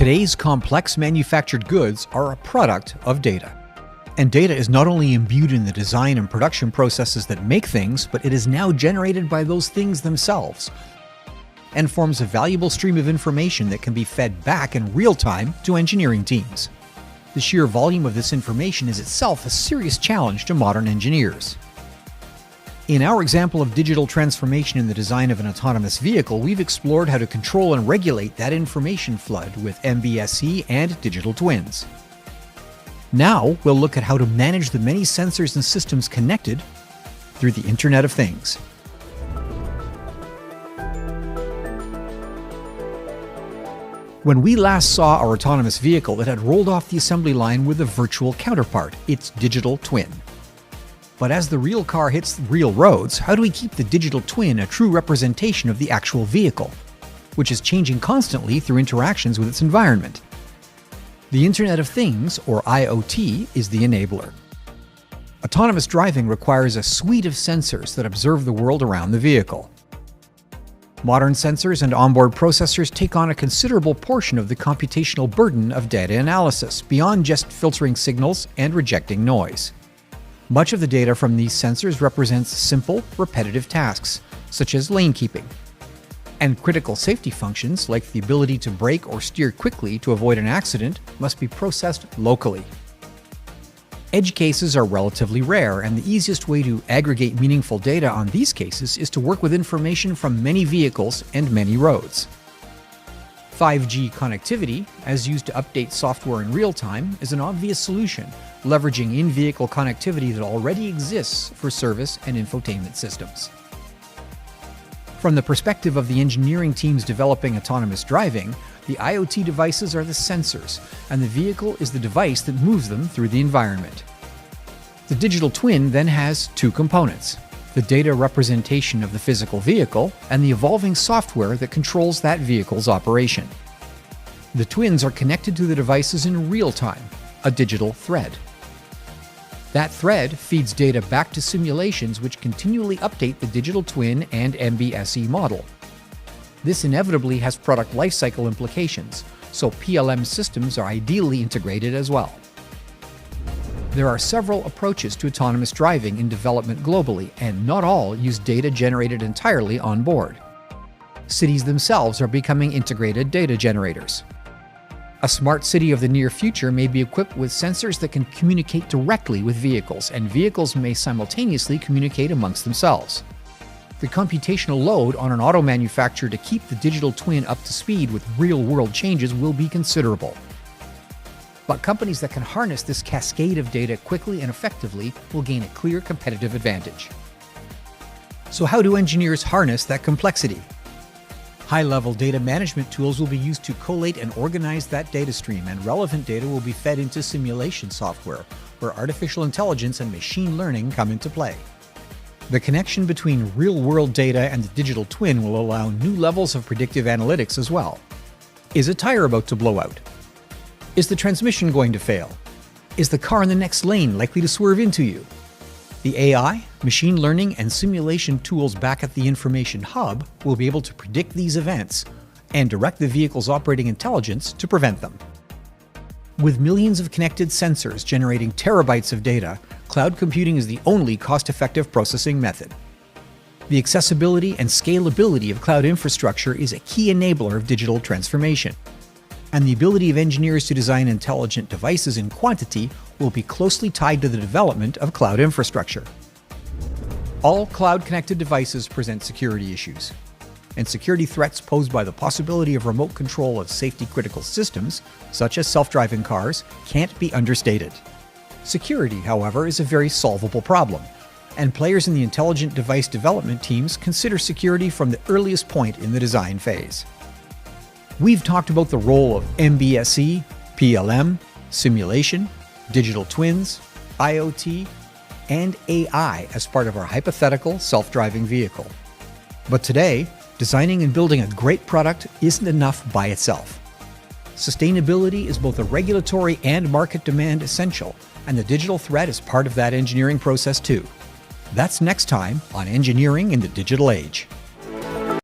Today's complex manufactured goods are a product of data. And data is not only imbued in the design and production processes that make things, but it is now generated by those things themselves, and forms a valuable stream of information that can be fed back in real time to engineering teams. The sheer volume of this information is itself a serious challenge to modern engineers. In our example of digital transformation in the design of an autonomous vehicle, we've explored how to control and regulate that information flood with MBSE and digital twins. Now, we'll look at how to manage the many sensors and systems connected through the Internet of Things. When we last saw our autonomous vehicle, it had rolled off the assembly line with a virtual counterpart, its digital twin. But as the real car hits real roads, how do we keep the digital twin a true representation of the actual vehicle, which is changing constantly through interactions with its environment? The Internet of Things, or IoT, is the enabler. Autonomous driving requires a suite of sensors that observe the world around the vehicle. Modern sensors and onboard processors take on a considerable portion of the computational burden of data analysis, beyond just filtering signals and rejecting noise. Much of the data from these sensors represents simple, repetitive tasks, such as lane keeping. And critical safety functions, like the ability to brake or steer quickly to avoid an accident, must be processed locally. Edge cases are relatively rare, and the easiest way to aggregate meaningful data on these cases is to work with information from many vehicles and many roads. 5G connectivity, as used to update software in real time, is an obvious solution, leveraging in-vehicle connectivity that already exists for service and infotainment systems. From the perspective of the engineering teams developing autonomous driving, the IoT devices are the sensors, and the vehicle is the device that moves them through the environment. The digital twin then has two components: the data representation of the physical vehicle and the evolving software that controls that vehicle's operation. The twins are connected to the devices in real time, a digital thread. That thread feeds data back to simulations which continually update the digital twin and MBSE model. This inevitably has product lifecycle implications, so PLM systems are ideally integrated as well. There are several approaches to autonomous driving in development globally, and not all use data generated entirely on board. Cities themselves are becoming integrated data generators. A smart city of the near future may be equipped with sensors that can communicate directly with vehicles, and vehicles may simultaneously communicate amongst themselves. The computational load on an auto manufacturer to keep the digital twin up to speed with real-world changes will be considerable. But companies that can harness this cascade of data quickly and effectively will gain a clear competitive advantage. So how do engineers harness that complexity? High-level data management tools will be used to collate and organize that data stream, and relevant data will be fed into simulation software, where artificial intelligence and machine learning come into play. The connection between real-world data and the digital twin will allow new levels of predictive analytics as well. Is a tire about to blow out? Is the transmission going to fail? Is the car in the next lane likely to swerve into you? The AI, machine learning, and simulation tools back at the information hub will be able to predict these events and direct the vehicle's operating intelligence to prevent them. With millions of connected sensors generating terabytes of data, cloud computing is the only cost-effective processing method. The accessibility and scalability of cloud infrastructure is a key enabler of digital transformation, and the ability of engineers to design intelligent devices in quantity will be closely tied to the development of cloud infrastructure. All cloud-connected devices present security issues, and security threats posed by the possibility of remote control of safety-critical systems, such as self-driving cars, can't be understated. Security, however, is a very solvable problem, and players in the intelligent device development teams consider security from the earliest point in the design phase. We've talked about the role of MBSE, PLM, simulation, digital twins, IoT, and AI as part of our hypothetical self-driving vehicle. But today, designing and building a great product isn't enough by itself. Sustainability is both a regulatory and market demand essential, and the digital thread is part of that engineering process too. That's next time on Engineering in the Digital Age.